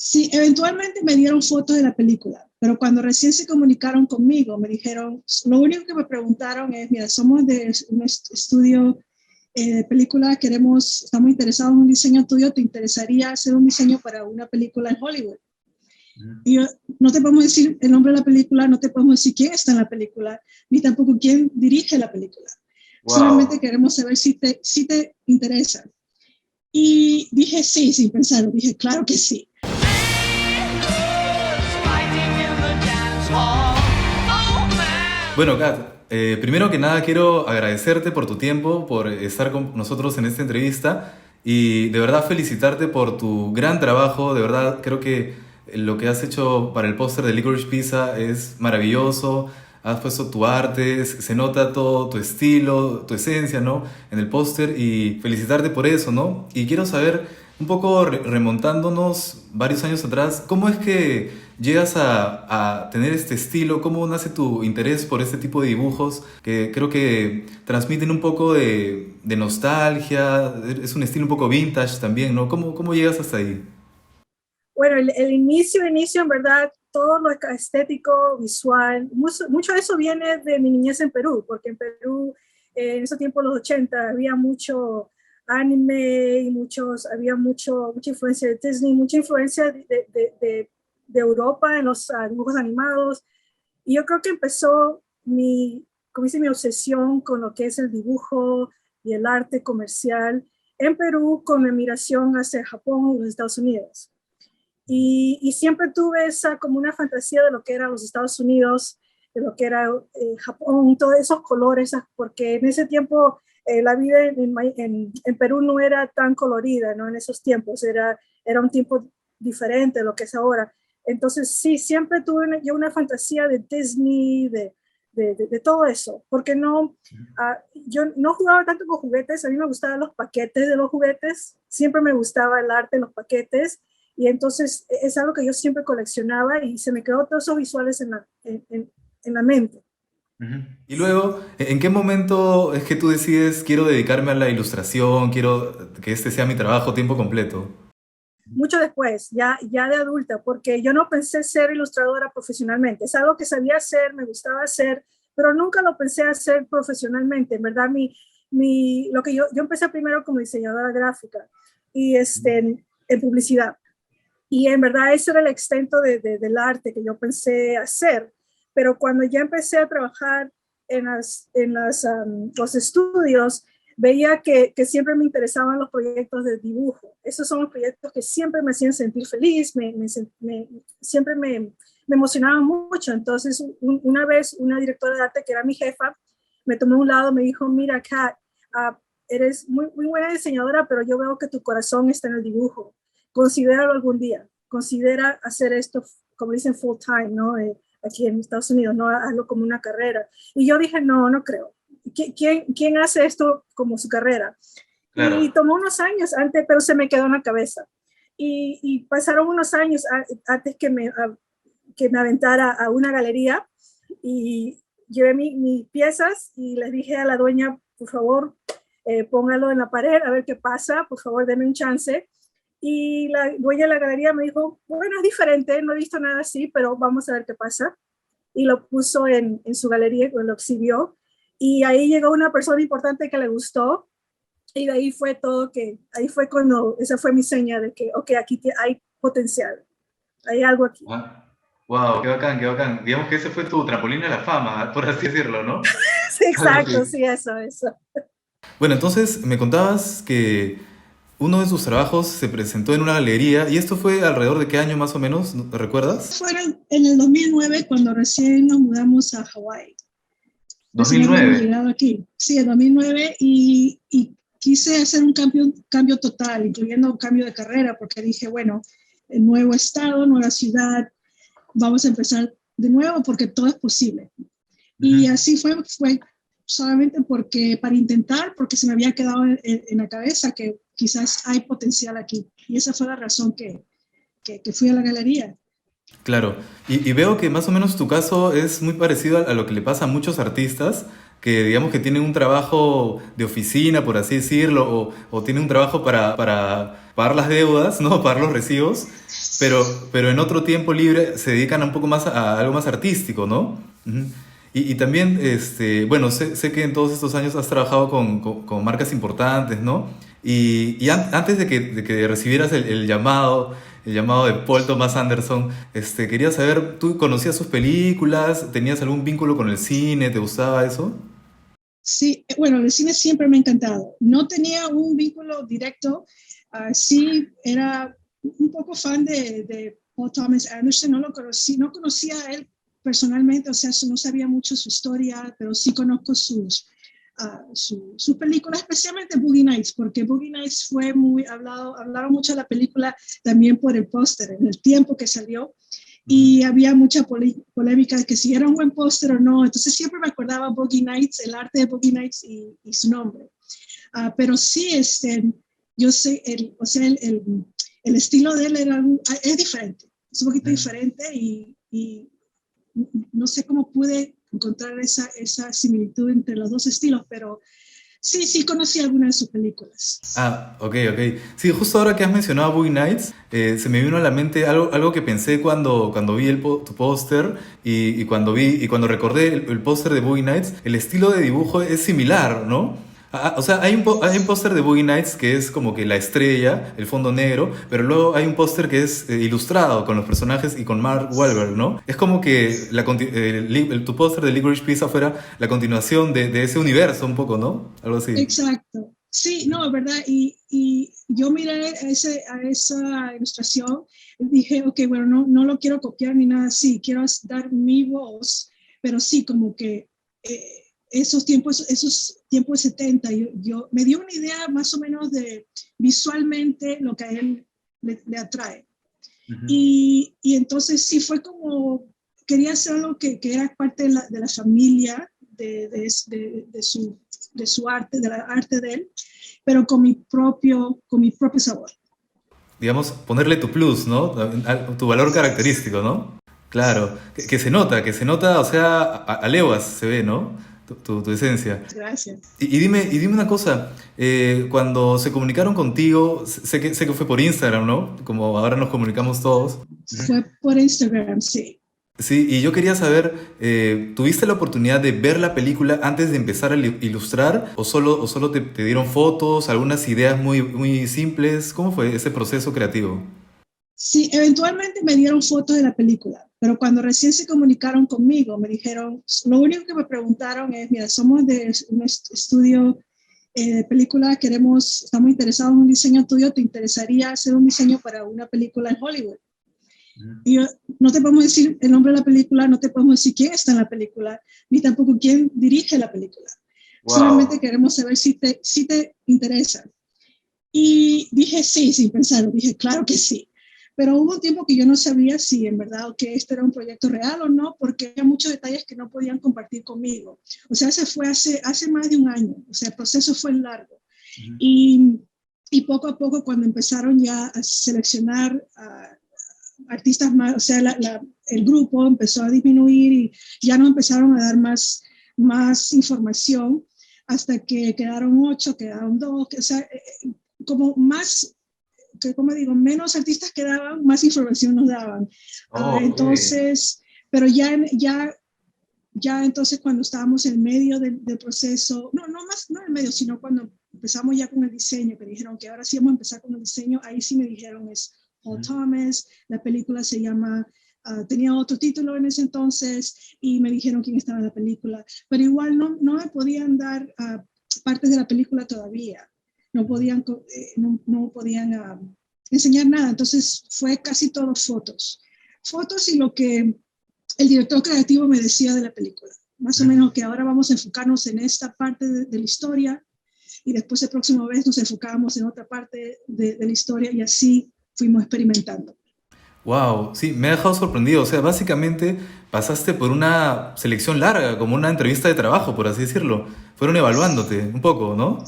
Sí, eventualmente me dieron fotos de la película, pero cuando recién se comunicaron conmigo, me dijeron, lo único que me preguntaron es, mira, somos de un estudio de película, estamos interesados en un diseño tuyo, ¿te interesaría hacer un diseño para una película en Hollywood? Y yo, no te podemos decir el nombre de la película, no te podemos decir quién está en la película, ni tampoco quién dirige la película. Solamente Wow. queremos saber si te interesa. Y dije sí, sin pensarlo, dije claro que sí. Bueno, Kat, primero que nada quiero agradecerte por tu tiempo, por estar con nosotros en esta entrevista y de verdad felicitarte por tu gran trabajo. De verdad creo que lo que has hecho para el póster de Licorice Pizza es maravilloso. Has puesto tu arte, se nota todo tu estilo, tu esencia, ¿no? En el póster y felicitarte por eso, ¿no? Y quiero saber, un poco remontándonos varios años atrás, ¿cómo es que llegas a tener este estilo? ¿Cómo nace tu interés por este tipo de dibujos que creo que transmiten un poco de nostalgia? Es un estilo un poco vintage también, ¿no? ¿Cómo llegas hasta ahí? Bueno, el inicio, en verdad, todo lo estético, visual, mucho de eso viene de mi niñez en Perú, porque en Perú, en ese tiempo, los 80 había mucho anime y había mucha influencia de Disney, mucha influencia de Europa en los dibujos animados. Y yo creo que empezó como dice, mi obsesión con lo que es el dibujo y el arte comercial en Perú con mi migración hacia Japón y los Estados Unidos. Y siempre tuve esa como una fantasía de lo que era los Estados Unidos, de lo que era Japón, todos esos colores, porque en ese tiempo la vida en Perú no era tan colorida, ¿no? En esos tiempos era un tiempo diferente de lo que es ahora. Entonces sí, siempre tuve yo una fantasía de Disney, de todo eso, porque yo no jugaba tanto con juguetes, a mí me gustaban los paquetes de los juguetes, siempre me gustaba el arte en los paquetes, y entonces es algo que yo siempre coleccionaba y se me quedó todos esos visuales en la mente. Ujú. Y luego, ¿en qué momento es que tú decides quiero dedicarme a la ilustración, quiero que este sea mi trabajo tiempo completo? Mucho después, ya de adulta, porque yo no pensé ser ilustradora profesionalmente. Es algo que sabía hacer, me gustaba hacer, pero nunca lo pensé hacer profesionalmente. En verdad, lo que yo empecé primero como diseñadora gráfica y en publicidad. Y en verdad ese era el extento del arte que yo pensé hacer. Pero cuando ya empecé a trabajar los estudios, veía que siempre me interesaban los proyectos de dibujo. Esos son los proyectos que siempre me hacían sentir feliz, siempre me emocionaban mucho. Entonces, una vez una directora de arte que era mi jefa, me tomó a un lado, me dijo, mira, Kat, eres muy buena diseñadora, pero yo veo que tu corazón está en el dibujo. Considéralo algún día. Considera hacer esto, como dicen, full time, ¿no? Aquí en Estados Unidos, no hazlo como una carrera. Y yo dije, no creo. ¿Quién hace esto como su carrera? Y Claro. tomó unos años antes, pero se me quedó en la cabeza. Y pasaron unos años antes que me aventara a una galería y llevé mis piezas y les dije a la dueña, por favor, póngalo en la pared, a ver qué pasa, por favor, denme un chance. Y la dueña de la galería me dijo, bueno, es diferente, no he visto nada así, pero vamos a ver qué pasa. Y lo puso en su galería, lo exhibió. Y ahí llegó una persona importante que le gustó. Y de ahí fue todo ahí fue cuando, esa fue mi seña de que, ok, aquí hay potencial, hay algo aquí. Wow, qué bacán, qué bacán. Digamos que ese fue tu trampolín a la fama, por así decirlo, ¿no? Sí, Algo exacto, así. sí, eso. Bueno, entonces me contabas que uno de tus trabajos se presentó en una galería y esto fue alrededor de qué año más o menos, ¿no? ¿Te recuerdas? Fue en el 2009 cuando recién nos mudamos a Hawái. Recién habíamos 2009. llegado aquí. Sí, en 2009 y quise hacer un cambio total, incluyendo un cambio de carrera, porque dije, bueno, el nuevo estado, nueva ciudad, vamos a empezar de nuevo porque todo es posible. Y Ujú. así fue solamente para intentar, porque se me había quedado en la cabeza que quizás hay potencial aquí. Y esa fue la razón que fui a la galería. Claro, y veo que más o menos tu caso es muy parecido a lo que le pasa a muchos artistas que digamos que tienen un trabajo de oficina, por así decirlo, o tienen un trabajo para pagar las deudas, ¿no? Pagar los recibos, pero en otro tiempo libre se dedican un poco más a algo más artístico, ¿no? Ujú. Y también, bueno, sé que en todos estos años has trabajado con marcas importantes, ¿no? Antes de que recibieras el llamado de Paul Thomas Anderson, quería saber, ¿tú conocías sus películas? ¿Tenías algún vínculo con el cine? ¿Te gustaba eso? Sí, bueno, el cine siempre me ha encantado. No tenía un vínculo directo, sí era un poco fan de Paul Thomas Anderson, no lo conocí, no conocía a él personalmente, o sea, no sabía mucho su historia, pero sí conozco sus películas, especialmente Boogie Nights, porque Boogie Nights fue muy hablado, hablaron mucho de la película también por el póster, en el tiempo que salió, y había mucha polémica de que si era un buen póster o no, entonces siempre me acordaba Boogie Nights, el arte de Boogie Nights y su nombre. Pero sí, yo sé, o sea, el estilo de él es diferente, es un poquito diferente y no sé cómo pude encontrar esa similitud entre los dos estilos, pero sí conocí algunas de sus películas. Ah, ok, ok. Sí, justo ahora que has mencionado Boogie Nights, se me vino a la mente algo que pensé cuando vi tu póster y cuando recordé el póster de Boogie Nights, el estilo de dibujo es similar, ¿no? O sea, hay un póster de Boogie Nights que es como que la estrella, el fondo negro, pero luego hay un póster que es ilustrado con los personajes y con Mark Wahlberg, ¿no? Es como que tu póster de Licorice Pizza fuera la continuación de ese universo un poco, ¿no? Algo así. Exacto. Sí, no, es verdad. Y yo miré a esa ilustración y dije, ok, bueno, no lo quiero copiar ni nada así, quiero dar mi voz, pero sí, como que esos tiempos 70, yo me dio una idea más o menos de visualmente lo que a él le atrae. Ujú. Y entonces sí fue como, quería hacer algo que era parte de la familia, de su arte, de la arte de él, pero con mi propio sabor. Digamos, ponerle tu plus, ¿no? Tu valor característico, ¿no? Claro, que se nota, o sea, a leguas se ve, ¿no? Tu esencia. Gracias. Y dime una cosa, cuando se comunicaron contigo, sé que fue por Instagram, ¿no? Como ahora nos comunicamos todos. Fue por Instagram, sí. Sí, y yo quería saber, ¿tuviste la oportunidad de ver la película antes de empezar a ilustrar? ¿O solo te dieron fotos, algunas ideas muy, muy simples? ¿Cómo fue ese proceso creativo? Sí, eventualmente me dieron fotos de la película, pero cuando recién se comunicaron conmigo, me dijeron, lo único que me preguntaron es, mira, somos de un estudio de película, estamos interesados en un diseño tuyo, ¿te interesaría hacer un diseño para una película en Hollywood? Y yo, no te podemos decir el nombre de la película, no te podemos decir quién está en la película, ni tampoco quién dirige la película. Solamente Wow. queremos saber si te interesa. Y dije sí, sin pensarlo, dije claro que sí. Pero hubo un tiempo que yo no sabía si en verdad que este era un proyecto real o no, porque había muchos detalles que no podían compartir conmigo. O sea, se fue hace más de un año, o sea, el proceso fue largo. Y, y poco a poco, cuando empezaron ya a seleccionar artistas más, o sea, el grupo empezó a disminuir y ya no empezaron a dar más información hasta que quedaron 8, quedaron 2, o sea, como más, como digo, menos artistas quedaban, más información nos daban. Ok. Entonces, pero ya entonces cuando estábamos en medio del proceso, no más, no en medio, sino cuando empezamos ya con el diseño, que dijeron que ahora sí vamos a empezar con el diseño, ahí sí me dijeron es Paul Thomas, la película se llama, tenía otro título en ese entonces y me dijeron quién estaba en la película, pero igual no me podían dar partes de la película todavía, no podían enseñar nada, entonces fue casi todo fotos y lo que el director creativo me decía de la película, más o menos que ahora vamos a enfocarnos en esta parte de la historia y después el próximo vez nos enfocábamos en otra parte de la historia y así fuimos experimentando. Wow, sí, me ha dejado sorprendido. O sea, básicamente pasaste por una selección larga, como una entrevista de trabajo, por así decirlo. Fueron evaluándote un poco, ¿no?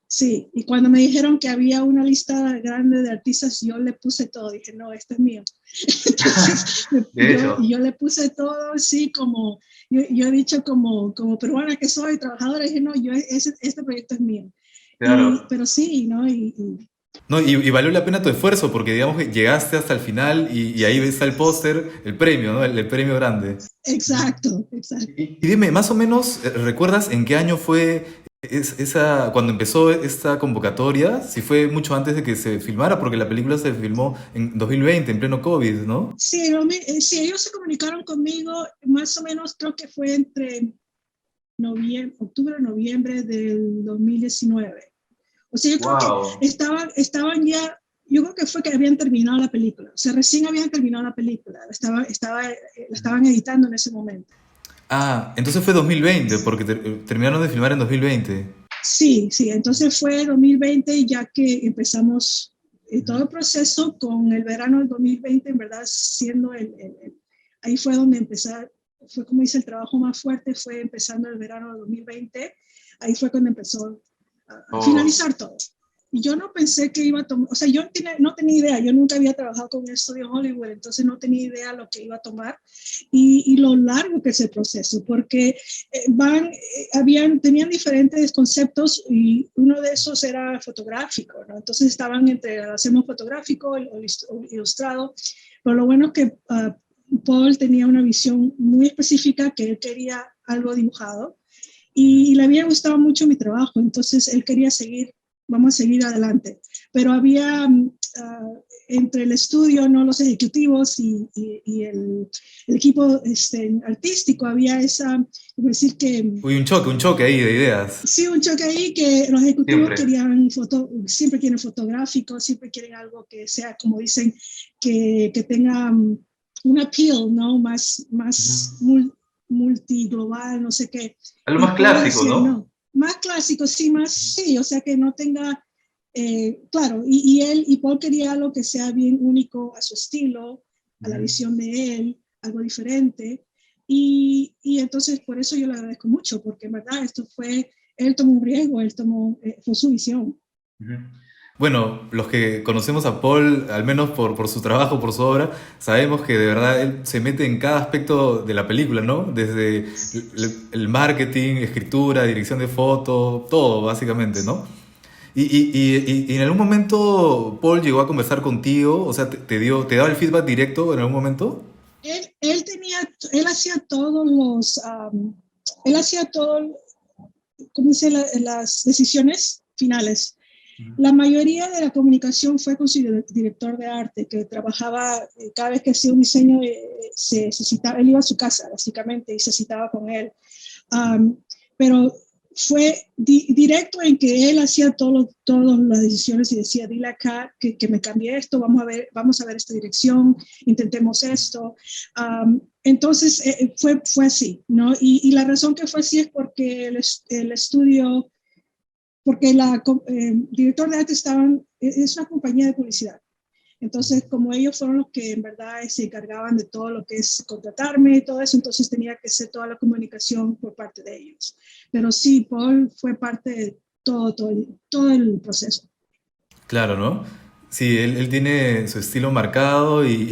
Sí, y cuando me dijeron que había una lista grande de artistas, yo le puse todo, dije, no, este es mío. Entonces, De hecho. yo le puse todo, sí, como, yo he dicho como peruana que soy, trabajadora, dije, no, este proyecto es mío. Claro. Pero sí, ¿no? No, y valió la pena tu esfuerzo porque digamos que llegaste hasta el final y ahí está el póster, el premio, ¿no? El premio grande. Exacto, exacto. Y dime, más o menos, ¿recuerdas en qué año fue cuando empezó esta convocatoria? Si fue mucho antes de que se filmara, porque la película se filmó en 2020, en pleno COVID, ¿no? Sí, sí, ellos se comunicaron conmigo más o menos, creo que fue entre octubre, noviembre del 2019. O sea, yo creo Wow. que estaban ya, yo creo que fue que habían terminado la película, o sea, recién habían terminado la película, la estaban editando en ese momento. Ah, entonces fue 2020, porque terminaron de filmar en 2020. Sí, sí, entonces fue 2020 ya que empezamos todo el proceso con el verano del 2020, en verdad, siendo ahí fue donde empezar, fue como dice el trabajo más fuerte, fue empezando el verano del 2020, ahí fue cuando empezó a Oh. finalizar todo. Y yo no pensé que iba a tomar, o sea, yo no tenía idea, yo nunca había trabajado con un estudio Hollywood, entonces no tenía idea lo que iba a tomar y lo largo que es el proceso, porque tenían diferentes conceptos y uno de esos era fotográfico, ¿no? Entonces estaban entre el hacemos fotográfico, el ilustrado, pero lo bueno es que Paul tenía una visión muy específica que él quería algo dibujado y le había gustado mucho mi trabajo, entonces él quería seguir, vamos a seguir adelante. Pero había entre el estudio, ¿no? Los ejecutivos y el equipo artístico, había esa, decir que Uy, un choque ahí de ideas. sí, un choque ahí que los ejecutivos Siempre. querían siempre quieren fotográfico, siempre quieren algo que sea, como dicen, que tenga un appeal, ¿no? Más Ujú. multiglobal, no sé qué. Algo Y más Paul clásico, decía, ¿no? no, más clásico, sí, más, sí, o sea, que no tenga, claro, y Paul quería algo que sea bien único a su estilo, a la Ujú. visión de él, algo diferente. Y entonces por eso yo le agradezco mucho, porque en verdad él tomó un riesgo, fue su visión. Ujú. Bueno, los que conocemos a Paul, al menos por su trabajo, por su obra, sabemos que de verdad él se mete en cada aspecto de la película, ¿no? Desde el marketing, escritura, dirección de foto, todo básicamente, ¿no? Y en algún momento Paul llegó a conversar contigo, o sea, te daba el feedback directo en algún momento. Él hacía todos él hacía todo, ¿cómo dice? Las decisiones finales. La mayoría de la comunicación fue con su director de arte, que trabajaba, cada vez que hacía un diseño, se citaba, él iba a su casa, básicamente, y se citaba con él. Um, pero fue directo en que él hacía todas las decisiones y decía, dile acá que me cambie esto, vamos a ver esta dirección, intentemos esto. Entonces fue así, ¿no? Y la razón que fue así es porque el estudio, porque director de arte es una compañía de publicidad. Entonces, como ellos fueron los que en verdad se encargaban de todo lo que es contratarme y todo eso, entonces tenía que ser toda la comunicación por parte de ellos. Pero sí, Paul fue parte de todo el proceso. Claro, ¿no? Sí, él tiene su estilo marcado y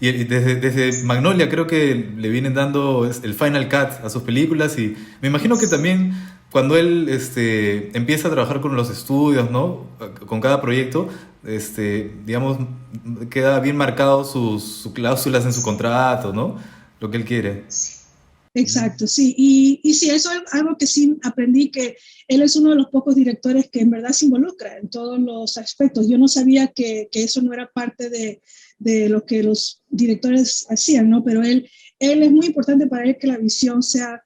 desde Magnolia creo que le vienen dando el Final Cut a sus películas y me imagino que también cuando él empieza a trabajar con los estudios, ¿no? Con cada proyecto, digamos, queda bien marcado sus cláusulas en su contrato, ¿no? Lo que él quiere. Exacto, sí. Y sí, eso es algo que sí aprendí, que él es uno de los pocos directores que en verdad se involucra en todos los aspectos. Yo no sabía que eso no era parte de lo que los directores hacían, ¿no? Pero él es muy importante para él que la visión sea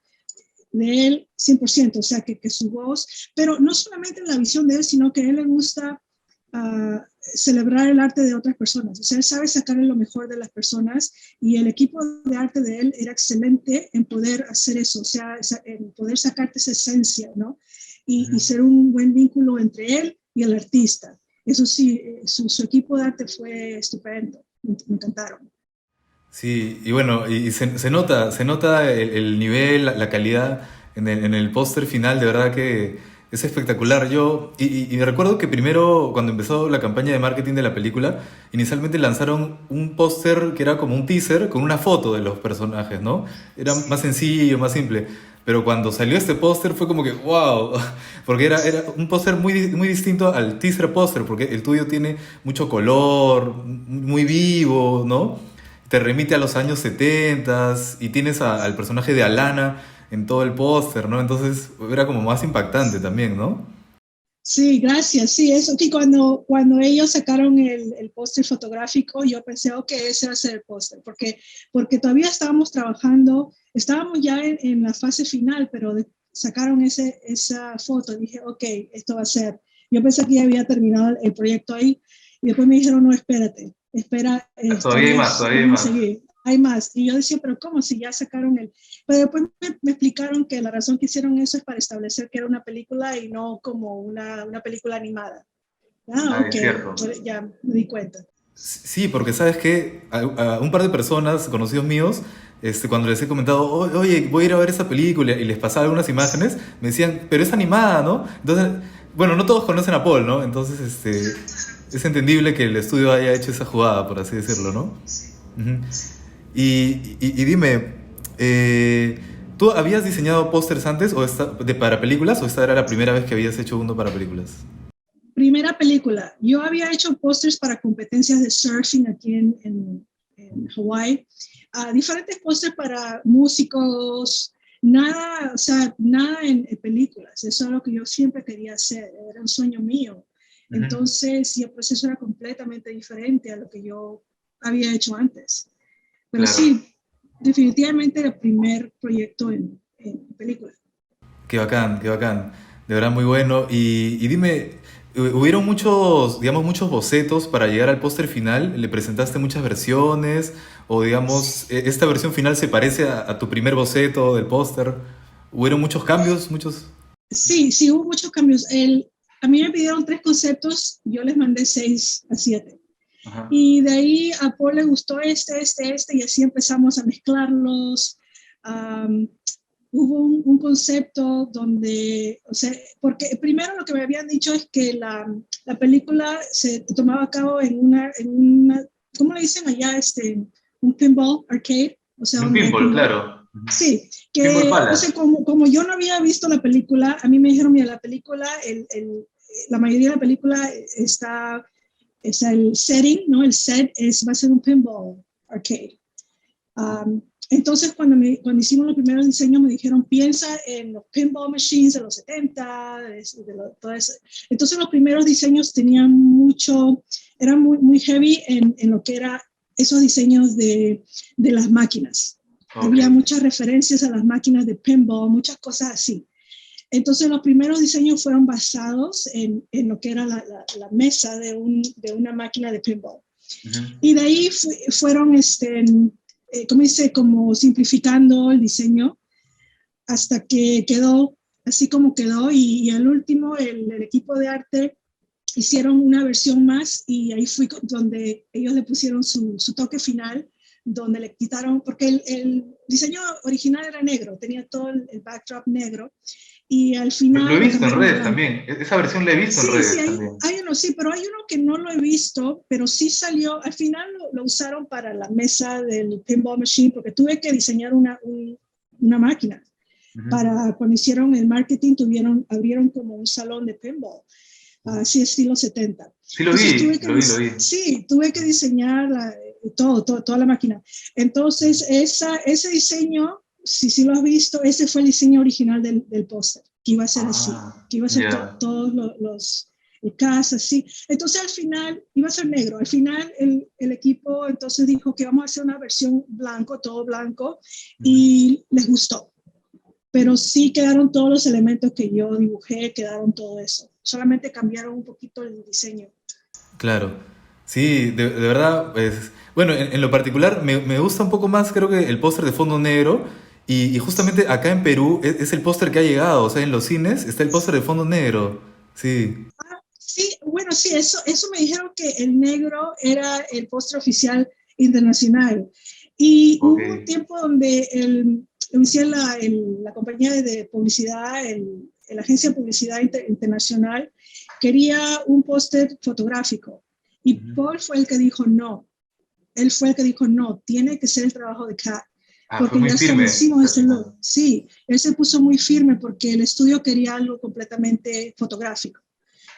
de él 100%, o sea, que su voz, pero no solamente la visión de él, sino que a él le gusta celebrar el arte de otras personas. O sea, él sabe sacarle lo mejor de las personas y el equipo de arte de él era excelente en poder hacer eso, o sea, en poder sacarte esa esencia, ¿no? Y ser un buen vínculo entre él y el artista. Eso sí, su equipo de arte fue estupendo, me encantaron. Sí, y bueno, y se nota el nivel, la calidad en el póster final, de verdad que es espectacular. Y recuerdo que primero, cuando empezó la campaña de marketing de la película, inicialmente lanzaron un póster que era como un teaser con una foto de los personajes, ¿no? Era más sencillo, más simple. Pero cuando salió este póster fue como que wow, porque era un póster muy distinto al teaser póster, porque el tuyo tiene mucho color, muy vivo, ¿no? Te remite a los años 70 y tienes al personaje de Alana en todo el póster, ¿no? Entonces era como más impactante también, ¿no? Sí, gracias. Sí, eso que cuando ellos sacaron el póster fotográfico, yo pensé, ok, ese va a ser el póster, porque todavía estábamos trabajando, estábamos ya en la fase final, pero sacaron esa foto. Dije, ok, esto va a ser. Yo pensé que ya había terminado el proyecto ahí, y después me dijeron, no, espérate, espera, Todavía hay más, todavía hay vamos a más. seguir. Hay más. Y yo decía, pero ¿cómo? Si ya sacaron el... Pero después me explicaron que la razón que hicieron eso es para establecer que era una película y no como una película animada. Ah, Ah, ok, es cierto. ya me di cuenta. Sí, porque sabes que a un par de personas, conocidos míos, cuando les he comentado, Oye, voy a ir a ver esa película y les pasaba algunas imágenes, me decían, pero es animada, ¿no? Entonces, bueno, no todos conocen a Paul, ¿no? Entonces, es entendible que el estudio haya hecho esa jugada, por así decirlo, ¿no? Ujú. Y dime, ¿tú habías diseñado pósters antes para películas o esta era la primera vez que habías hecho uno para películas? Primera película. Yo había hecho pósters para competencias de surfing aquí en Hawái. Diferentes pósters para músicos. Nada, o sea, nada en películas. Eso es lo que yo siempre quería hacer. Era un sueño mío. Ujú. Entonces, y el proceso era completamente diferente a lo que yo había hecho antes. Pero Claro. sí, definitivamente el primer proyecto en película. Qué bacán, qué bacán. De verdad muy bueno. Y dime, ¿hubieron muchos, digamos, muchos bocetos para llegar al póster final? ¿Le presentaste muchas versiones? O digamos, ¿esta versión final se parece a tu primer boceto del póster? ¿Hubieron muchos cambios? Muchos. Sí, sí, hubo muchos cambios. A mí me pidieron 3 conceptos, yo les mandé 6 a 7. Ajá. Y de ahí a Paul le gustó y así empezamos a mezclarlos. Um, Hubo un concepto donde, o sea, porque primero lo que me habían dicho es que la película se tomaba a cabo en una, ¿cómo le dicen allá? Un pinball arcade, o sea, Un donde hay pinball, pinball. claro. Ujú. Sí, Pinball que, o sea, Palace. como yo no había visto la película, a mí me dijeron, mira, la película, la mayoría de la película es el setting, ¿no? El set va a ser un pinball arcade. Entonces, cuando hicimos los primeros diseños, me dijeron, piensa en los pinball machines de los 70, todo eso. Entonces, los primeros diseños tenían eran muy heavy en lo que era esos diseños de las máquinas. Ok. Había muchas referencias a las máquinas de pinball, muchas cosas así. Entonces, los primeros diseños fueron basados en lo que era la mesa de una máquina de pinball. Ujú. Y de ahí fueron, como dice, como simplificando el diseño hasta que quedó así como quedó. Y al último, el equipo de arte hicieron una versión más y ahí fue donde ellos le pusieron su toque final, donde le quitaron, porque el diseño original era negro, tenía todo el backdrop negro, y al Lo he final lo visto en cambiaron a redes blanco. también. Esa versión la he visto en Sí, sí, redes también. hay uno, sí, pero hay uno que no lo he visto, pero sí salió, al final lo usaron para la mesa del pinball machine, porque tuve que diseñar una máquina. Ujú. Para cuando hicieron el marketing, abrieron como un salón de pinball, así estilo 70. Sí lo Entonces vi, lo vi, lo vi. sí, tuve que diseñar toda la máquina. Entonces, ese diseño, si lo has visto, ese fue el diseño original del póster, que iba a ser así, Ah, que iba a ser ya. todos el cast así. Entonces, al final, iba a ser negro. Al final, el equipo entonces dijo que vamos a hacer una versión blanco, todo blanco, Ujú. y les gustó. Pero sí quedaron todos los elementos que yo dibujé, quedaron todo eso. Solamente cambiaron un poquito el diseño. Claro. Sí, de verdad, pues, bueno, en lo particular me gusta un poco más, creo que el póster de fondo negro, y justamente acá en Perú es el póster que ha llegado, o sea, en los cines está el póster de fondo negro. Sí. Sí, bueno, sí, eso me dijeron que el negro era el póster oficial internacional. Y Ok. hubo un tiempo donde la compañía de publicidad, la agencia de publicidad internacional, quería un póster fotográfico. Y Ujú. Paul fue el que dijo no. Él fue el que dijo no, tiene que ser el trabajo de Kat. Ah, fue porque muy ya firme. establecimos ese look. Sí, él se puso muy firme porque el estudio quería algo completamente fotográfico.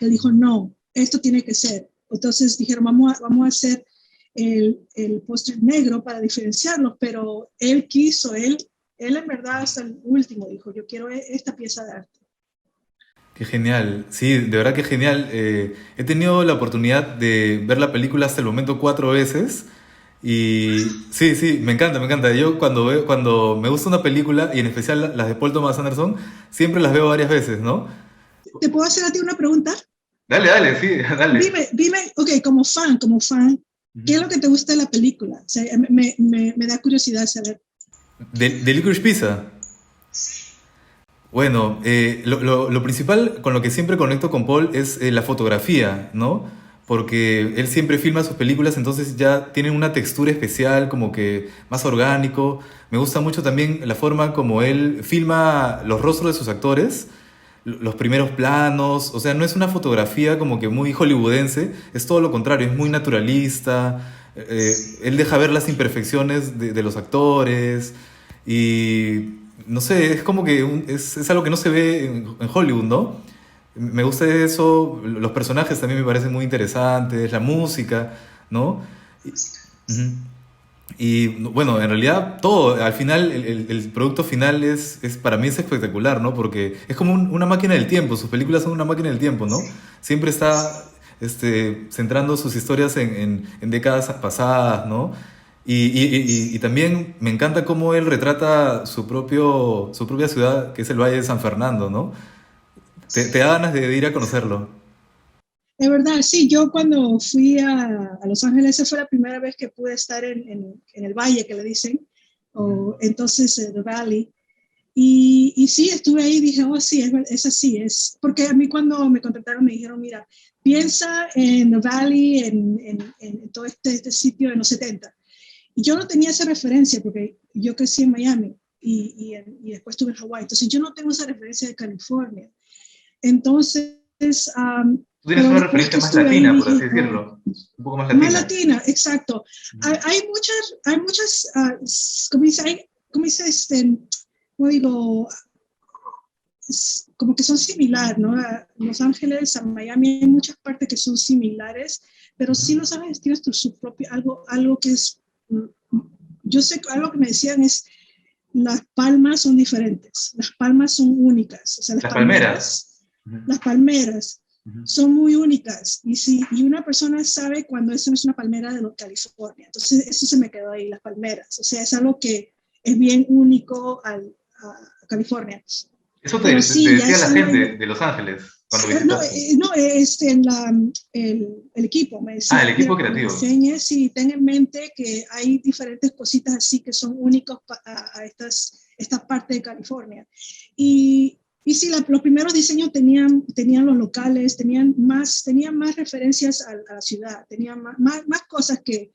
Él dijo, no, esto tiene que ser. Entonces dijeron, vamos a hacer el póster negro para diferenciarlos, pero él quiso, él en verdad hasta el último dijo, yo quiero esta pieza de arte. Qué genial, sí, de verdad que genial. He tenido la oportunidad de ver la película hasta el momento 4 veces y sí, sí, me encanta, me encanta. Yo cuando me gusta una película, y en especial las de Paul Thomas Anderson, siempre las veo varias veces, ¿no? ¿Te puedo hacer a ti una pregunta? Dale, dale, sí, dale. Dime, ok, como fan, ¿qué es lo que te gusta de la película? O sea, me da curiosidad saber. De Licorice Pizza. Bueno, lo principal con lo que siempre conecto con Paul es la fotografía, ¿no? Porque él siempre filma sus películas, entonces ya tienen una textura especial, como que más orgánico. Me gusta mucho también la forma como él filma los rostros de sus actores, los primeros planos. O sea, no es una fotografía como que muy hollywoodense, es todo lo contrario, es muy naturalista. Él deja ver las imperfecciones de los actores y no sé, es como que es algo que no se ve en Hollywood, ¿no? Me gusta eso, los personajes también me parecen muy interesantes, la música, ¿no? Y, ujú. Y, bueno, en realidad todo, al final el producto final para mí es espectacular, ¿no? Porque es como una máquina del tiempo, sus películas son una máquina del tiempo, ¿no? Siempre está centrando sus historias en décadas pasadas, ¿no? Y también me encanta cómo él retrata su propia ciudad, que es el Valle de San Fernando, ¿no? Te da ganas de ir a conocerlo. De verdad, sí, yo cuando fui a Los Ángeles, esa fue la primera vez que pude estar en el valle, que le dicen, o entonces The Valley. Y sí, estuve ahí y dije, oh, sí, es así, es. Porque a mí cuando me contrataron me dijeron, mira, piensa en The Valley, en todo este sitio en los 70. Y yo no tenía esa referencia porque yo crecí en Miami y después estuve en Hawái. Entonces yo no tengo esa referencia de California. Entonces, Tú tienes pero una después referencia que más estuve ahí latina, por así dije, oh, decirlo. Un poco más más latina. latina, exacto. ¿Cómo dice? ¿Cómo dice ¿cómo digo? Como que son similares, ¿no? A Los Ángeles, a Miami, hay muchas partes que son similares, pero sí Los Ángeles tiene su propio, algo que es, yo sé que algo que me decían es, las palmas son diferentes, las palmas son únicas, o sea, Las palmeras. Ujú. las palmeras Ujú. son muy únicas, y una persona sabe cuando eso es una palmera de California, entonces eso se me quedó ahí, las palmeras, o sea, es algo que es bien único a California. Eso Pero te sí, ya decía es la algo. gente de Los Ángeles cuando No, visitaste. no el equipo me Ah, decía, el equipo quiero que me creativo. enseñes y ten en mente que hay diferentes cositas así que son únicos a esta parte de California. Y sí, los primeros diseños tenían los locales, tenían más referencias a la ciudad, tenían más cosas que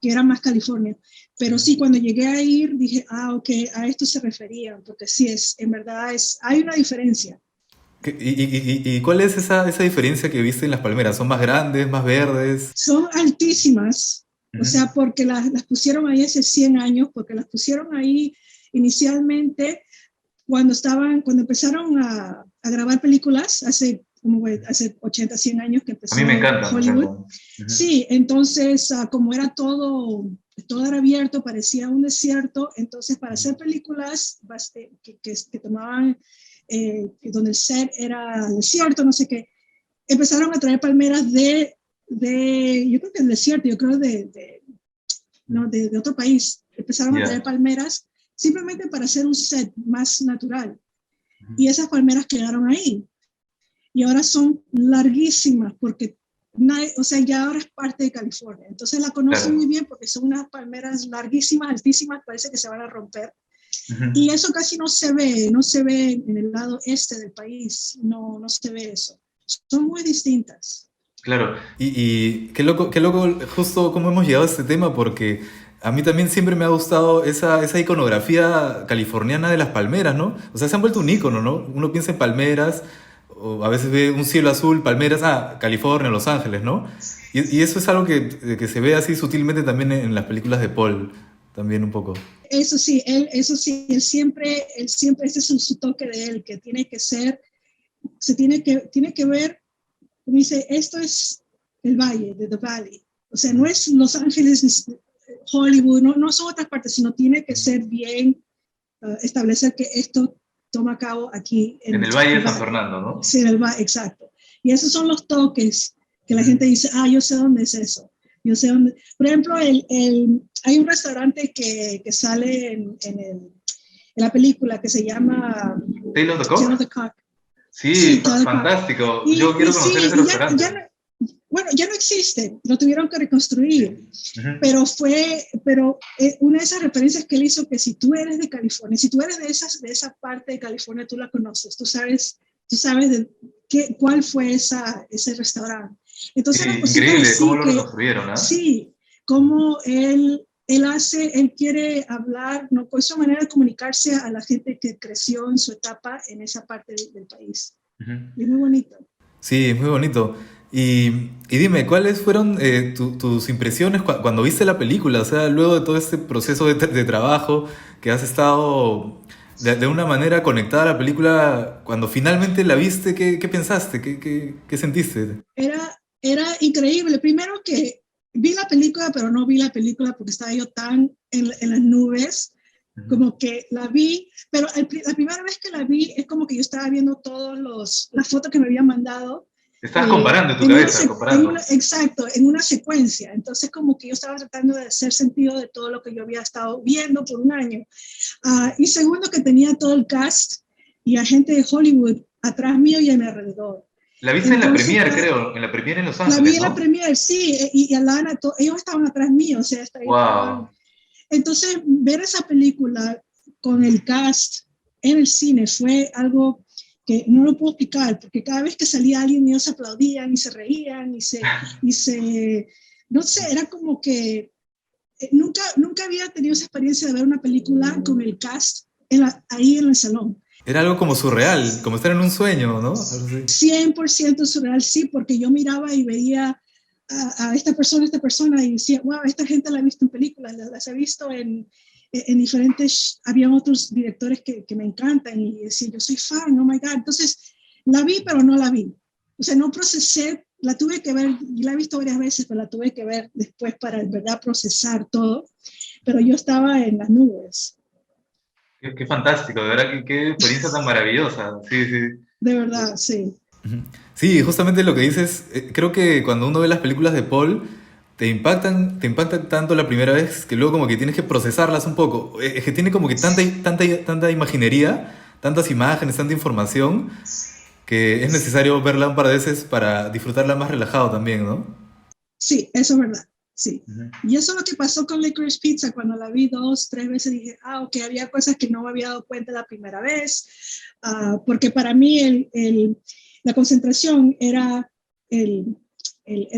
eran más California. Pero sí, cuando llegué a ir, dije, ok, a esto se referían, porque sí, en verdad hay una diferencia. ¿Y cuál es esa diferencia que viste en las palmeras? ¿Son más grandes, más verdes? Son altísimas, o Ujú. sea, porque las pusieron ahí hace 100 años, porque las pusieron ahí inicialmente cuando empezaron a grabar películas, hace 80, 100 años que A mí me empezó encantan, me Hollywood. encantan. Ujú. Sí, entonces, como era todo era abierto, parecía un desierto, entonces para hacer películas que tomaban, donde el set era desierto, no sé qué, empezaron a traer palmeras yo creo que del desierto, yo creo no, de otro país. Empezaron a traer Ya. palmeras simplemente para hacer un set más natural. Y esas palmeras quedaron ahí. Y ahora son larguísimas porque, o sea, ya ahora es parte de California. Entonces la conocen muy Claro. bien porque son unas palmeras larguísimas, altísimas, parece que se van a romper. Ujú. Y eso casi no se ve en el lado este del país, no se ve eso. Son muy distintas. Claro, y qué loco justo cómo hemos llegado a este tema, porque a mí también siempre me ha gustado esa iconografía californiana de las palmeras, ¿no? O sea, se han vuelto un ícono, ¿no? Uno piensa en palmeras, o a veces ve un cielo azul, palmeras, California, Los Ángeles, ¿no? Y eso es algo que se ve así sutilmente también en las películas de Paul, también un poco. eso sí, él siempre, ese es su toque de él, que tiene que ser, tiene que ver, como dice, esto es el valle, de The Valley. O sea, no es Los Ángeles, Hollywood, no son otras partes, sino tiene que ser bien, establecer que esto toma a cabo aquí. En el Valle de San Fernando, ¿no? Sí, en el Valle, exacto. Y esos son los toques que la gente dice, yo sé dónde es eso. Yo sé dónde. Por ejemplo, hay un restaurante que sale en la película que se llama Tail of the Tail of Cock. the Cock. Sí, fantástico. Yo quiero conocer ese restaurante. Bueno, ya no existe, lo tuvieron que reconstruir, pero una de esas referencias que él hizo, que si tú eres de California, si tú eres de esa parte de California, tú la conoces, tú sabes cuál fue ese restaurante. Entonces, sí, increíble cómo lo reconstruyeron, ¿eh? Sí, cómo él quiere hablar, ¿no? Con esa manera de comunicarse a la gente que creció en su etapa en esa parte del país. Y es muy bonito. Sí, es muy bonito. Y dime, ¿cuáles fueron tus impresiones cuando viste la película? O sea, luego de todo este proceso de trabajo que has estado de una manera conectada a la película, cuando finalmente la viste, ¿qué pensaste? ¿Qué sentiste? Era increíble. Primero que vi la película, pero no vi la película porque estaba yo tan en las nubes, como que la vi, pero la primera vez que la vi es como que yo estaba viendo todas las fotos que me habían mandado. Estabas comparando en tu cabeza, comparando. Exacto, en una secuencia. Entonces como que yo estaba tratando de hacer sentido de todo lo que yo había estado viendo por un año. Y segundo, que tenía todo el cast y a gente de Hollywood atrás mío y a mi alrededor. La viste entonces, en la premier, creo, en la premier en Los Ángeles, la vi en la premier, sí, y Alana, ellos estaban atrás mío, o sea, wow. Entonces, ver esa película con el cast en el cine fue algo que no lo puedo explicar, porque cada vez que salía alguien ellos aplaudían y se reían no sé, era como que nunca había tenido esa experiencia de ver una película con el cast ahí en el salón. Era algo como surreal, como estar en un sueño, ¿no? 100% surreal, sí, porque yo miraba y veía a esta persona y decía, wow, esta gente la he visto en películas, las he visto en diferentes, había otros directores que me encantan y decía, yo soy fan, oh my God. Entonces, la vi, pero no la vi. O sea, no procesé, la tuve que ver, y la he visto varias veces, pero la tuve que ver después para, en verdad, procesar todo. Pero yo estaba en las nubes. Qué fantástico, de verdad, qué experiencia tan maravillosa. Sí, sí. De verdad, sí. Sí, justamente lo que dices, creo que cuando uno ve las películas de Paul, te impactan tanto la primera vez que luego como que tienes que procesarlas un poco. Es que tiene como que tanta imaginería, tantas imágenes, tanta información, que es necesario verla un par de veces para disfrutarla más relajado también, ¿no? Sí, eso es verdad. Sí. Y eso es lo que pasó con Licorice Pizza. Cuando la vi 2, 3 veces dije, ok, había cosas que no me había dado cuenta la primera vez, porque para mí la concentración era el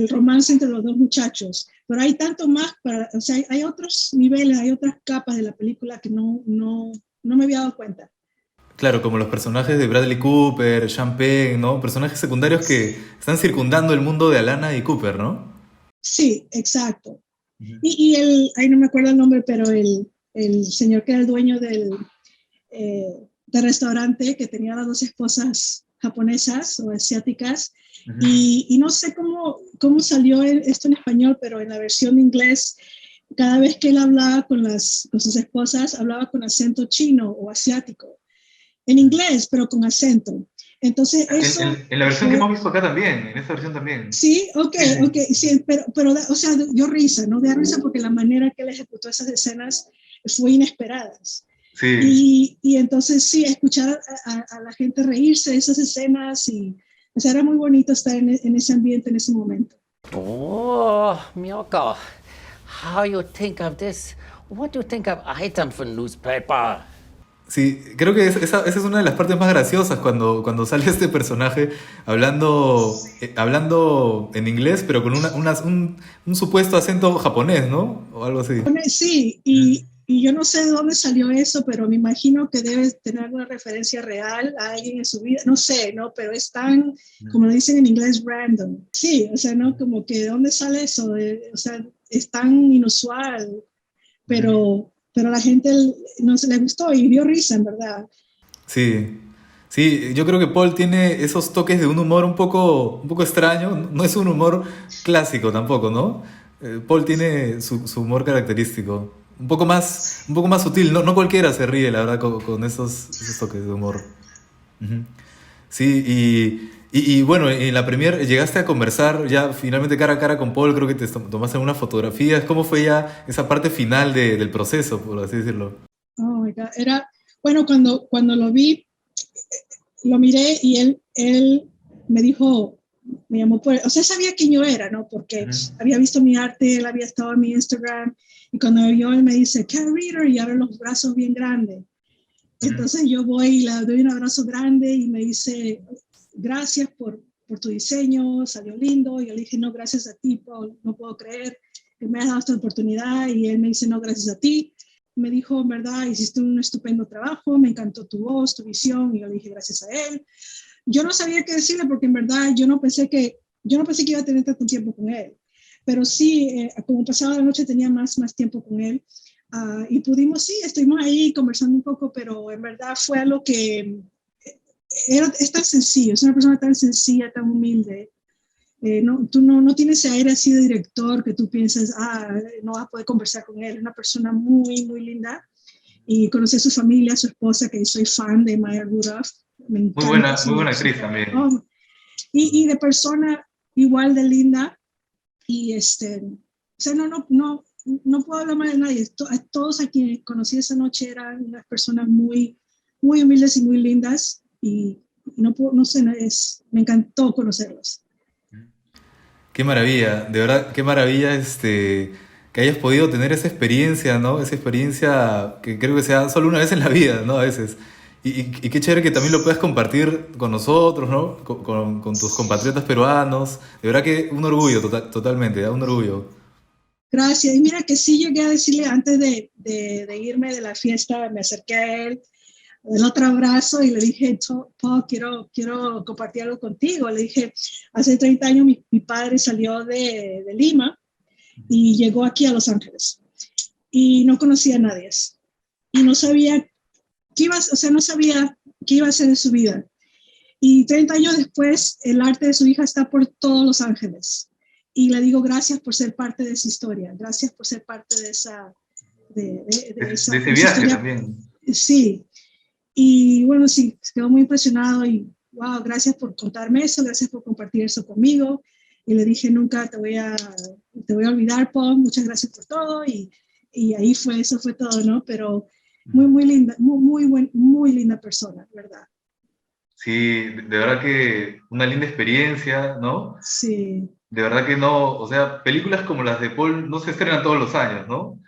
romance entre los dos muchachos, pero hay tanto más, o sea, hay otros niveles, hay otras capas de la película que no me había dado cuenta. Claro, como los personajes de Bradley Cooper, Sean Penn, ¿no? Personajes secundarios que están circundando el mundo de Alana y Cooper, ¿no? Sí, exacto. Y ahí no me acuerdo el nombre, pero el señor que era el dueño del restaurante, que tenía las 2 esposas japonesas o asiáticas, y no sé cómo salió esto en español, pero en la versión de inglés, cada vez que él hablaba con sus esposas, hablaba con acento chino o asiático. En inglés, pero con acento. Entonces, eso... En la versión que hemos visto acá también, en esta versión también. Sí, ok, sí, pero o sea, dio risa, ¿no? Dio risa porque la manera que él ejecutó esas escenas fue inesperadas. Sí. Y entonces, sí, escuchar a la gente reírse de esas escenas o sea, era muy bonito estar en ese ambiente en ese momento. Oh, Miyoko, how you think of this? What do you think of item for newspaper? Sí, creo que esa es una de las partes más graciosas cuando sale este personaje hablando en inglés, pero con un supuesto acento japonés, ¿no? O algo así. Sí, y yo no sé de dónde salió eso, pero me imagino que debe tener una referencia real a alguien en su vida. No sé, ¿no? Pero es tan, como lo dicen en inglés, random. Sí, o sea, ¿no? Como que de dónde sale eso. O sea, es tan inusual, pero pero a la gente no se le gustó y dio risa, en verdad. Sí, sí, yo creo que Paul tiene esos toques de un humor un poco extraño, no es un humor clásico tampoco, ¿no? Paul tiene su humor característico, un poco más sutil, no, no cualquiera se ríe, la verdad, con esos toques de humor. Ujú. Sí, y bueno, en la premier llegaste a conversar ya finalmente cara a cara con Paul, creo que te tomaste unas fotografías, ¿cómo fue ya esa parte final del proceso, por así decirlo? Oh my God. Bueno, cuando lo vi, lo miré y él me dijo, me llamó o sea, sabía quién yo era, ¿no? Porque Ujú. había visto mi arte, él había estado en mi Instagram, y cuando me vio, él me dice, Cat Reader, y abre los brazos bien grandes. Ujú. Entonces yo voy y le doy un abrazo grande y me dice, gracias por tu diseño, salió lindo. Y yo le dije, no, gracias a ti, Paul, no puedo creer que me has dado esta oportunidad. Y él me dice, no, gracias a ti. Me dijo, en verdad, hiciste un estupendo trabajo, me encantó tu voz, tu visión. Y yo le dije, gracias a él. Yo no sabía qué decirle porque en verdad yo no pensé que iba a tener tanto tiempo con él. Pero sí, como pasaba la noche tenía más tiempo con él. Y pudimos, sí, estuvimos ahí conversando un poco, pero en verdad fue algo que es tan sencillo, es una persona tan sencilla, tan humilde. No, tú no tienes ese aire así de director que tú piensas, no vas a poder conversar con él. Es una persona muy linda. Y conocí a su familia, a su esposa, que soy fan de Maya Rudolph. Me encanta Muy buena su actriz también. oh, y de persona igual de linda. Y o sea, no puedo hablar mal de nadie. Todos a quienes conocí esa noche eran unas personas muy humildes y muy lindas. Y no sé, me encantó conocerlos. Qué maravilla, de verdad, qué maravilla que hayas podido tener esa experiencia, ¿no? Esa experiencia que creo que se da solo una vez en la vida, ¿no? A veces. Y qué chévere que también lo puedas compartir con nosotros, ¿no? Con tus compatriotas peruanos. De verdad que un orgullo, totalmente, da un orgullo. Gracias. Y mira que sí llegué a decirle antes de irme de la fiesta, me acerqué a él, el otro abrazo y le dije, Paul, quiero compartir algo contigo. Le dije, hace 30 años mi padre salió de Lima y llegó aquí a Los Ángeles y no conocía a nadie y no sabía no sabía qué iba a hacer de su vida. Y 30 años después, el arte de su hija está por todos Los Ángeles. Y le digo gracias por ser parte de esa historia, gracias por ser parte de De ese esa viaje historia. también. Sí, y bueno, sí, quedó muy impresionado y wow, gracias por contarme eso, gracias por compartir eso conmigo. Y le dije, nunca te voy a olvidar, Paul, muchas gracias por todo. Y ahí eso fue todo, ¿no? Pero muy linda, muy linda persona, ¿verdad? Sí, de verdad que una linda experiencia, ¿no? Sí. De verdad que no, o sea, películas como las de Paul no se estrenan todos los años, ¿no?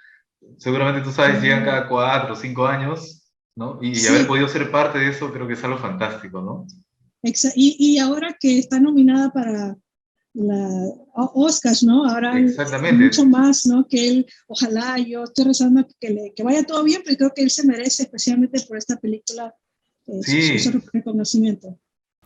Seguramente tú sabes, llegan No. cada 4 o 5 años, ¿no? Y haber Sí, podido ser parte de eso creo que es algo fantástico, ¿no? y ahora que está nominada para la Oscars, ¿no? Ahora mucho Exactamente. más, ¿no? Que él, ojalá, yo estoy rezando que vaya todo bien, pero creo que él se merece, especialmente por esta película, su Sí, reconocimiento.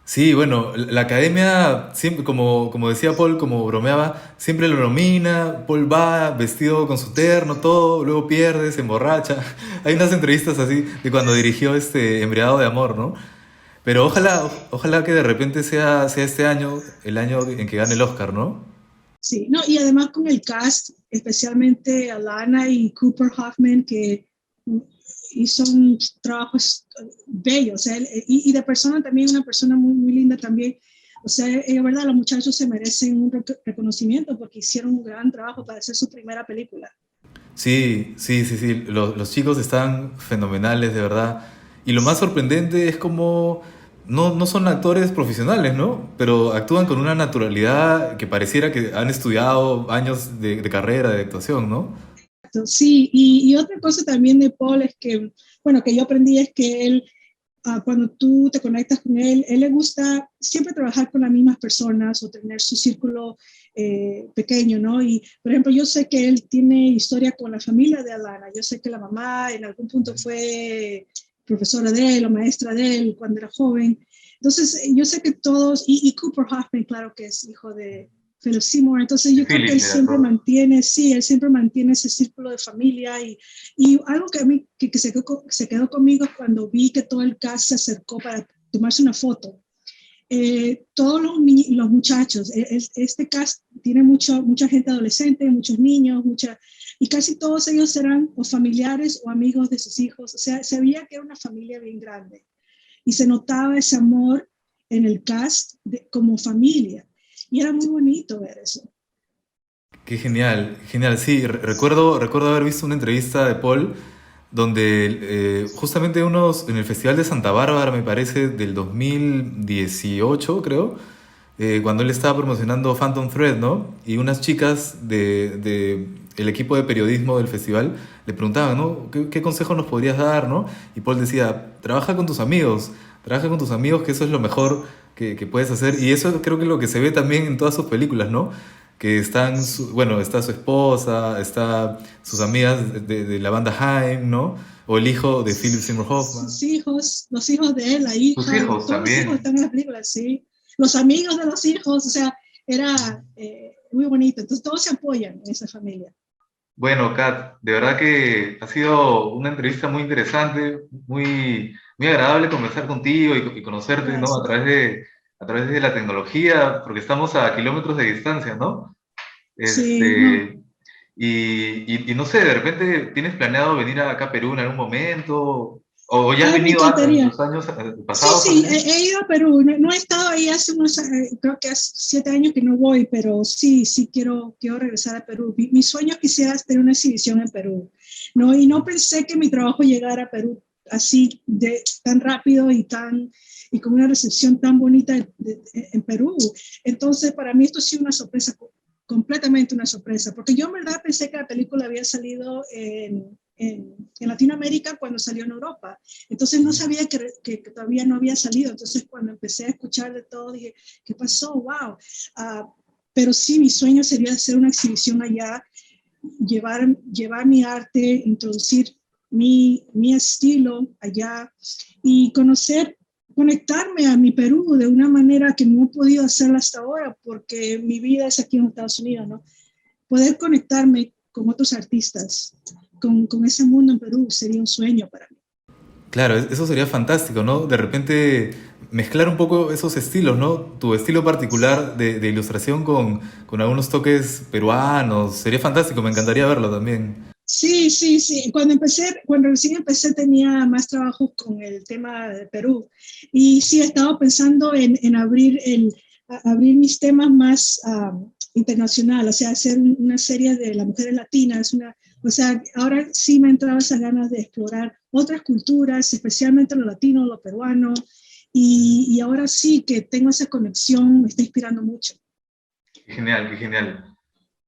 sí, bueno, la academia, siempre, como decía Paul, como bromeaba, siempre lo nomina, Paul va vestido con su terno, todo, luego pierde, se emborracha. Hay unas entrevistas así de cuando dirigió Embriagado de Amor, ¿no? Pero ojalá que de repente sea este año, el año en que gane el Oscar, ¿no? Sí, no, y además con el cast, especialmente Alana y Cooper Hoffman, que hizo un trabajo bello, o sea, y de persona también, una persona muy linda también. O sea, es verdad, los muchachos se merecen un reconocimiento porque hicieron un gran trabajo para hacer su primera película. Sí. Los chicos están fenomenales, de verdad. Y lo más sorprendente es como no son actores profesionales, ¿no? Pero actúan con una naturalidad que pareciera que han estudiado años de carrera de actuación, ¿no? Sí, y otra cosa también de Paul es que, bueno, que yo aprendí es que él, cuando tú te conectas con él le gusta siempre trabajar con las mismas personas o tener su círculo pequeño, ¿no? Y, por ejemplo, yo sé que él tiene historia con la familia de Alana. Yo sé que la mamá en algún punto fue profesora de él o maestra de él cuando era joven. Entonces, yo sé que todos, y Cooper Hoffman, claro que es hijo Philip Seymour. Entonces yo creo que él siempre todo. mantiene, sí, él siempre mantiene ese círculo de familia y algo que a mí que se quedó conmigo cuando vi que todo el cast se acercó para tomarse una foto. Todos los muchachos, este cast tiene mucha gente adolescente, muchos niños, y casi todos ellos eran o familiares o amigos de sus hijos, o sea, se veía que era una familia bien grande y se notaba ese amor en el cast como familia y era muy bonito ver eso. Qué genial, genial. Sí, recuerdo haber visto una entrevista de Paul donde justamente en el Festival de Santa Bárbara, me parece, del 2018, creo, cuando él estaba promocionando Phantom Thread, ¿no? Y unas chicas de el equipo de periodismo del festival le preguntaban, ¿no? ¿Qué consejo nos podrías dar, ¿no? Y Paul decía, trabaja con tus amigos, que eso es lo mejor que puedes hacer. Y eso creo que es lo que se ve también en todas sus películas, ¿no? Que bueno, está su esposa, está sus amigas de la banda Haim, ¿no? O el hijo de Philip Seymour Hoffman. Sus hijos, los hijos de él, la Sus hija, hijos todos los hijos también. están en la película, sí. Los amigos de los hijos, o sea, era muy bonito. Entonces todos se apoyan en esa familia. Bueno, Kat, de verdad que ha sido una entrevista muy interesante, muy agradable conversar contigo y conocerte, ¿no? Gracias. A través de la tecnología, porque estamos a kilómetros de distancia, ¿no? Sí, no. Este, y no sé, de repente tienes planeado venir acá a Perú en algún momento, o ya has Me venido en encantaría. los años Sí, pasados sí, también. he ido a Perú. No, no he estado ahí hace creo que hace 7 años que no voy, pero sí, sí quiero regresar a Perú. Mi sueño quisiera tener una exhibición en Perú, ¿no? Y no pensé que mi trabajo llegara a Perú así tan rápido y con una recepción tan bonita en Perú. Entonces, para mí esto ha sido una sorpresa, completamente una sorpresa, porque yo en verdad pensé que la película había salido en Latinoamérica cuando salió en Europa. Entonces no sabía que todavía no había salido. Entonces cuando empecé a escuchar de todo, dije, ¿qué pasó? ¡Wow! Pero sí, mi sueño sería hacer una exhibición allá, llevar mi arte, introducir mi estilo allá y conectarme a mi Perú de una manera que no he podido hacerla hasta ahora, porque mi vida es aquí en Estados Unidos, ¿no? Poder conectarme con otros artistas, con ese mundo en Perú, sería un sueño para mí. Claro, eso sería fantástico, ¿no? De repente mezclar un poco esos estilos, ¿no? Tu estilo particular de ilustración con algunos toques peruanos. Sería fantástico, me encantaría verlo también. Sí, sí, sí. Cuando recién empecé tenía más trabajo con el tema de Perú. Y sí, he estado pensando en abrir mis temas más internacional, o sea, hacer una serie de las mujeres latinas, o sea, ahora sí me han entrado esas ganas de explorar otras culturas, especialmente lo latino, lo peruano, y ahora sí que tengo esa conexión, me está inspirando mucho. Qué genial, qué genial.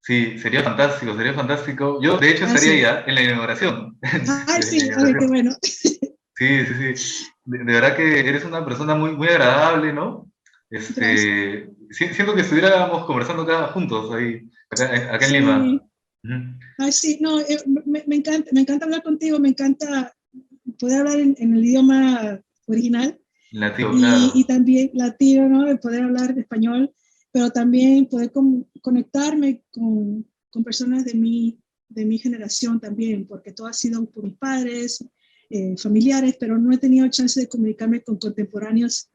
Sí, sería fantástico, sería fantástico. Yo, de hecho, estaría Así. ya en la inauguración. En la Sí, ay, qué inauguración. bueno. Sí, sí, sí. De verdad que eres una persona muy agradable, ¿no? Gracias. Siento que estuviéramos conversando acá juntos, acá en Lima. Sí. Ujú. Ay, sí, no, me encanta hablar contigo, me encanta poder hablar en el idioma original Nativo, y claro. también latino, ¿no? De poder hablar español, pero también poder conectarme con personas de mi generación también, porque todo ha sido por mis padres, familiares, pero no he tenido chance de comunicarme con contemporáneos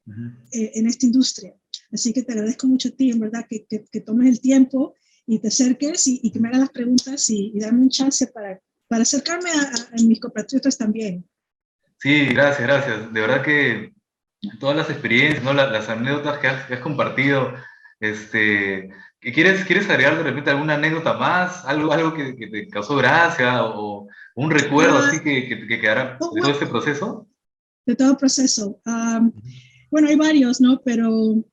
Ujú. en esta industria. Así que te agradezco mucho a ti, en verdad, que tomes el tiempo y te acerques y que me hagas las preguntas y darme un chance para acercarme a mis compatriotas también. Sí, gracias, gracias. De verdad que todas las experiencias, ¿no? Las anécdotas que has compartido, ¿quieres agregar de repente alguna anécdota más? Algo que te causó gracia o un recuerdo Uh, así que quedará oh, de todo well, este proceso? de todo el proceso. Bueno, hay varios, ¿no? Pero,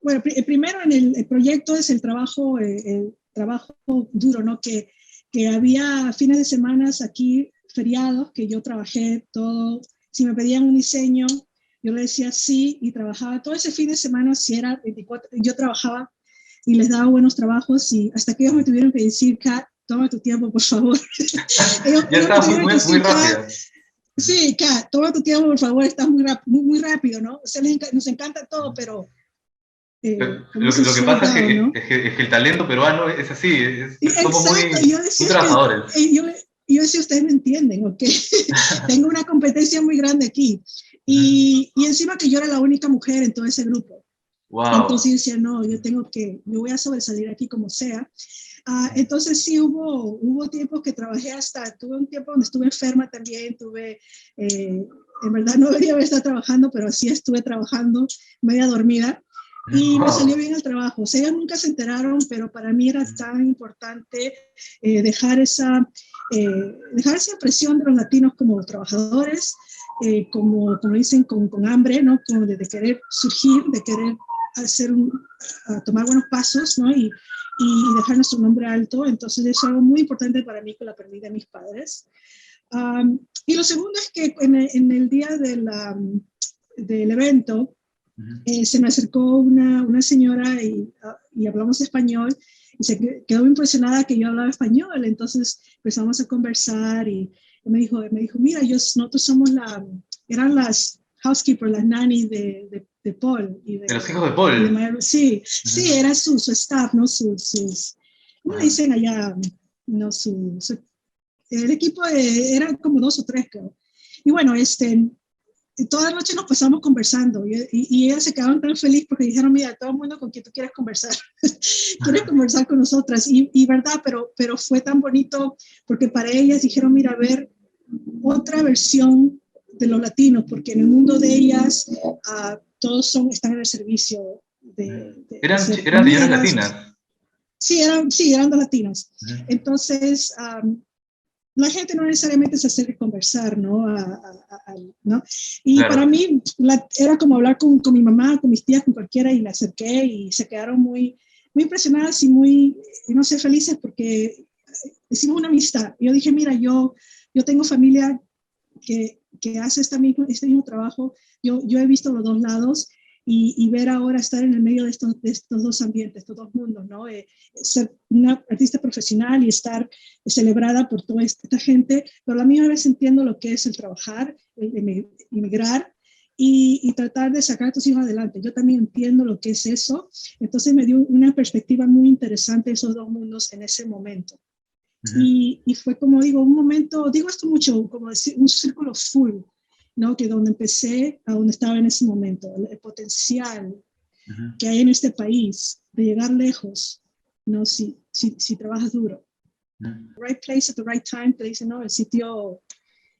bueno, primero en el proyecto es el trabajo duro, ¿no? Que había fines de semana aquí, feriados, que yo trabajé todo. Si me pedían un diseño, yo le decía sí y trabajaba todo ese fin de semana, si era 24, yo trabajaba y les daba buenos trabajos y hasta que ellos me tuvieron que decir, Kat, toma tu tiempo, por favor. Ya ellos me estaba tuvieron que muy decir, Kat, rápida. sí, Kat, toma tu tiempo, por favor, estás muy rápido, ¿no? O sea, nos encanta todo, pero como Lo que pasa soldado, ¿no? es que el talento peruano es así, somos Exacto, yo muy decía trabajadores. yo decía, ustedes me entienden, ¿ok? Tengo una competencia muy grande aquí. Y encima que yo era la única mujer en todo ese grupo. Wow. Entonces yo decía, no, yo voy a sobresalir aquí como sea. Entonces sí hubo tiempos que trabajé tuve un tiempo donde estuve enferma también, en verdad no debería haber estado trabajando, pero así estuve trabajando, media dormida, y me salió Wow. bien el trabajo. O sea, ellos nunca se enteraron, pero para mí era tan importante eh, dejar, esa, dejar esa impresión de los latinos como trabajadores, como dicen, con hambre, ¿no? Como de querer surgir, de querer tomar buenos pasos, ¿no? Y dejar nuestro nombre alto. Entonces es algo muy importante para mí que lo aprendí de mis padres. Y lo segundo es que en el día del evento se me acercó una señora y hablamos español y se quedó impresionada que yo hablaba español. Entonces empezamos a conversar y me dijo, mira, nosotros somos eran las housekeepers, las nannies de Paul De los hijos de Paul. Sí, sí, era su staff, ¿no? ¿Cómo le dicen allá? No, el equipo era como 2 o 3, creo. Y bueno, toda la noche nos pasamos conversando y ellas se quedaron tan felices porque dijeron, mira, todo el mundo con quien tú quieres conversar, quieres conversar con nosotras. Y verdad, pero fue tan bonito porque para ellas dijeron, mira, a ver, otra versión de los latinos, porque en el mundo de ellas todos están en el servicio de hacer Eran señoras comidas. latinas. Sí, eran 2 latinos. Ujú. Entonces, la gente no necesariamente se acerca a conversar, ¿no? ¿No? Y para Claro. mí era como hablar con mi mamá, con mis tías, con cualquiera, y me acerqué y se quedaron muy impresionadas y no sé, felices porque hicimos una amistad. Yo dije, mira, yo tengo familia que hace este mismo trabajo. Yo he visto los 2 lados y ver ahora estar en el medio de estos 2 ambientes, estos 2 mundos, ¿no? Ser una artista profesional y estar celebrada por toda esta gente, pero a la misma vez entiendo lo que es el trabajar, el emigrar y tratar de sacar a tus hijos adelante. Yo también entiendo lo que es eso, entonces me dio una perspectiva muy interesante de esos 2 mundos en ese momento. Ujú. Y fue como digo, un momento, digo esto mucho, como decir, un círculo full, ¿no? Que donde empecé a donde estaba en ese momento, el potencial Ujú. que hay en este país de llegar lejos, ¿no? Si trabajas duro. Ujú. Right place at the right time, te dicen, ¿no? El sitio,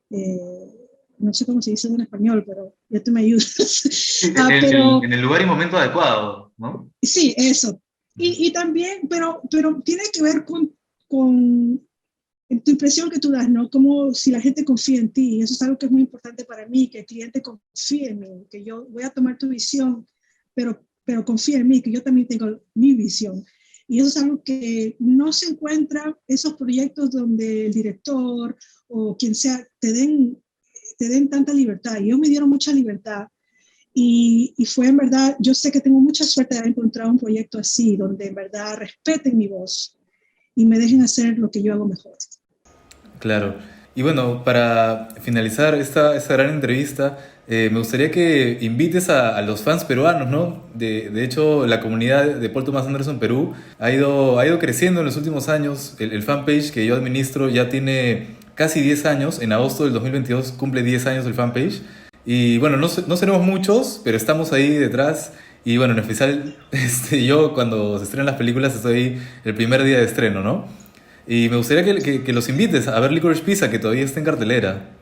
eh, no sé cómo se dice en español, pero ya tú me ayudas. Sí, Pero en el lugar y momento adecuado, ¿no? sí, eso. Ujú. Y también, pero tiene que ver con tu impresión que tú das, ¿no? Como si la gente confía en ti. Y eso es algo que es muy importante para mí, que el cliente confíe en mí, que yo voy a tomar tu visión, pero confía en mí, que yo también tengo mi visión. Y eso es algo que no se encuentra, esos proyectos donde el director o quien sea te den tanta libertad. Y ellos me dieron mucha libertad. Y fue en verdad, yo sé que tengo mucha suerte de haber encontrado un proyecto así, donde en verdad respeten mi voz y me dejen hacer lo que yo hago mejor. Claro. Y bueno, para finalizar esta gran entrevista, me gustaría que invites a los fans peruanos, ¿no? De hecho, la comunidad de Paul Thomas Anderson Perú ha ido creciendo en los últimos años. El fanpage que yo administro ya tiene casi 10 años. En agosto del 2022 cumple 10 años el fanpage. Y bueno, no seremos muchos, pero estamos ahí detrás. Y bueno, en especial, yo cuando se estrenan las películas estoy ahí el primer día de estreno, ¿no? Y me gustaría que los invites a ver Licorice Pizza, que todavía está en cartelera.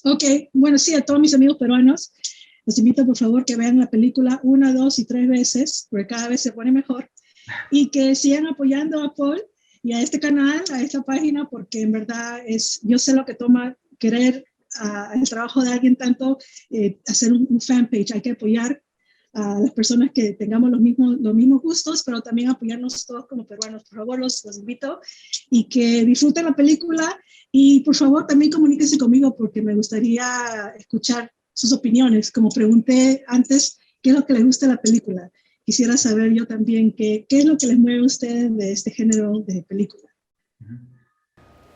Ok, bueno, sí, a todos mis amigos peruanos, los invito por favor que vean la película 1, 2 y 3 veces, porque cada vez se pone mejor, y que sigan apoyando a Paul y a este canal, a esta página, porque en verdad yo sé lo que toma querer el trabajo de alguien tanto, hacer un fanpage, hay que apoyar a las personas que tengamos los mismos gustos, pero también apoyarnos todos como peruanos. Por favor, los invito y que disfruten la película y por favor también comuníquense conmigo porque me gustaría escuchar sus opiniones. Como pregunté antes, ¿qué es lo que les gusta de la película? Quisiera saber yo también qué es lo que les mueve a ustedes de este género de película.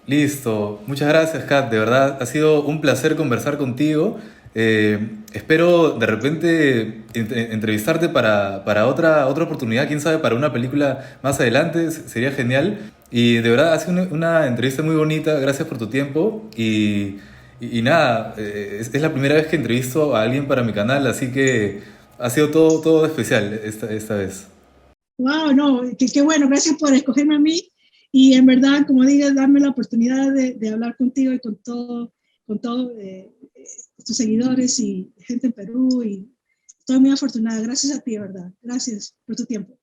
Listo. Muchas gracias, Kat. De verdad, ha sido un placer conversar contigo. Espero de repente entrevistarte para otra oportunidad, quién sabe, para una película más adelante, sería genial. Y de verdad, ha sido una entrevista muy bonita, gracias por tu tiempo. Y nada, es la primera vez que entrevisto a alguien para mi canal, así que ha sido todo especial esta vez. Wow, no, qué bueno, gracias por escogerme a mí y en verdad, como digas, darme la oportunidad de hablar contigo y con todo tus seguidores y gente en Perú y estoy muy afortunada. Gracias a ti, ¿verdad? Gracias por tu tiempo.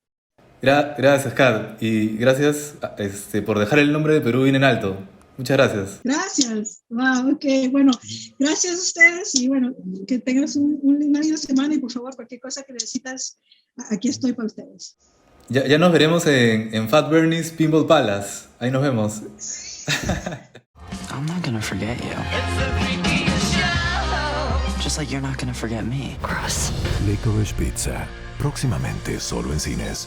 Gracias, Kat, y gracias por dejar el nombre de Perú bien en alto. Muchas gracias. Gracias. Wow, ok, bueno, gracias a ustedes y bueno, que tengas una linda semana y por favor, cualquier cosa que necesitas, aquí estoy para ustedes. Ya nos veremos en Fat Bernie's Pinball Palace. Ahí nos vemos. I'm not gonna forget you. Just like you're not gonna forget me. Licorice Pizza. Próximamente solo en cines.